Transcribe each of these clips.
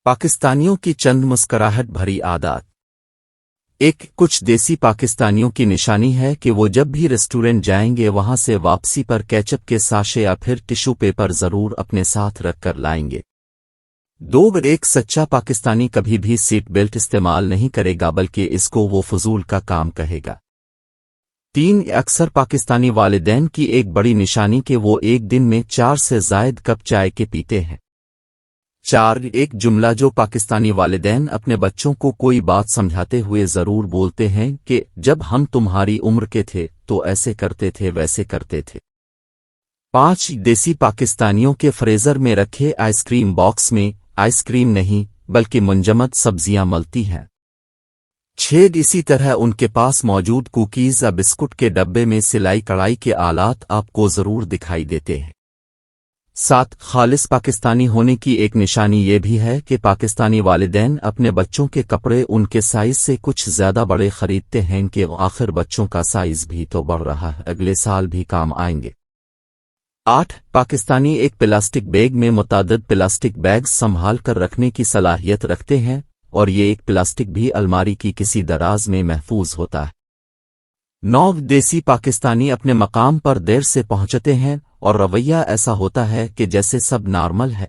پاکستانیوں کی چند مسکراہٹ بھری عادات۔ کچھ دیسی پاکستانیوں کی نشانی ہے کہ وہ جب بھی ریسٹورنٹ جائیں گے وہاں سے واپسی پر کیچپ کے ساشے یا پھر ٹشو پیپر ضرور اپنے ساتھ رکھ کر لائیں گے۔ ایک سچا پاکستانی کبھی بھی سیٹ بیلٹ استعمال نہیں کرے گا بلکہ اس کو وہ فضول کا کام کہے گا۔ اکثر پاکستانی والدین کی ایک بڑی نشانی کہ وہ ایک دن میں 4 سے زائد کپ چائے کے پیتے ہیں۔ ایک جملہ جو پاکستانی والدین اپنے بچوں کو کوئی بات سمجھاتے ہوئے ضرور بولتے ہیں کہ جب ہم تمہاری عمر کے تھے تو ایسے کرتے تھے ویسے کرتے تھے۔ دیسی پاکستانیوں کے فریزر میں رکھے آئس کریم باکس میں آئس کریم نہیں بلکہ منجمد سبزیاں ملتی ہیں۔ اسی طرح ان کے پاس موجود کوکیز یا بسکٹ کے ڈبے میں سلائی کڑھائی کے آلات آپ کو ضرور دکھائی دیتے ہیں۔ خالص پاکستانی ہونے کی ایک نشانی یہ بھی ہے کہ پاکستانی والدین اپنے بچوں کے کپڑے ان کے سائز سے کچھ زیادہ بڑے خریدتے ہیں کہ آخر بچوں کا سائز بھی تو بڑھ رہا ہے، اگلے سال بھی کام آئیں گے۔ پاکستانی ایک پلاسٹک بیگ میں متعدد پلاسٹک بیگز سنبھال کر رکھنے کی صلاحیت رکھتے ہیں اور یہ ایک پلاسٹک بھی الماری کی کسی دراز میں محفوظ ہوتا ہے۔ دیسی پاکستانی اپنے مقام پر دیر سے پہنچتے ہیں اور رویہ ایسا ہوتا ہے کہ جیسے سب نارمل ہے۔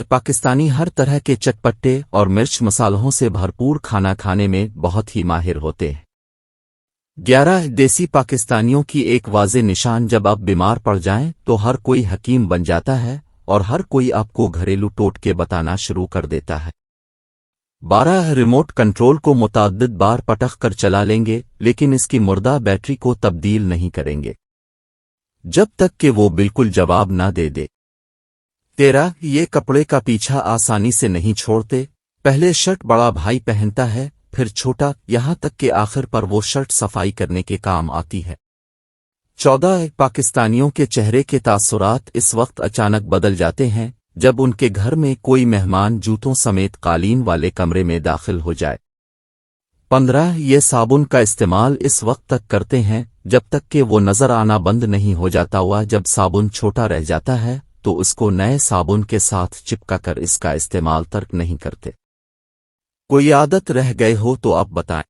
پاکستانی ہر طرح کے چٹپٹے اور مرچ مسالوں سے بھرپور کھانا کھانے میں بہت ہی ماہر ہوتے ہیں۔ دیسی پاکستانیوں کی ایک واضح نشان جب آپ بیمار پڑ جائیں تو ہر کوئی حکیم بن جاتا ہے اور ہر کوئی آپ کو گھریلو ٹوٹکے بتانا شروع کر دیتا ہے۔ ریموٹ کنٹرول کو متعدد بار پٹخ کر چلا لیں گے لیکن اس کی مردہ بیٹری کو تبدیل نہیں کریں گے جب تک کہ وہ بالکل جواب نہ دے دے۔ یہ کپڑے کا پیچھا آسانی سے نہیں چھوڑتے، پہلے شرٹ بڑا بھائی پہنتا ہے پھر چھوٹا، یہاں تک کہ آخر پر وہ شرٹ صفائی کرنے کے کام آتی ہے۔ پاکستانیوں کے چہرے کے تاثرات اس وقت اچانک بدل جاتے ہیں جب ان کے گھر میں کوئی مہمان جوتوں سمیت قالین والے کمرے میں داخل ہو جائے۔ یہ صابن کا استعمال اس وقت تک کرتے ہیں جب تک کہ وہ نظر آنا بند نہیں ہو جاتا ہوا، جب صابن چھوٹا رہ جاتا ہے تو اس کو نئے صابن کے ساتھ چپکا کر اس کا استعمال ترک نہیں کرتے۔ کوئی عادت رہ گئے ہو تو آپ بتائیں۔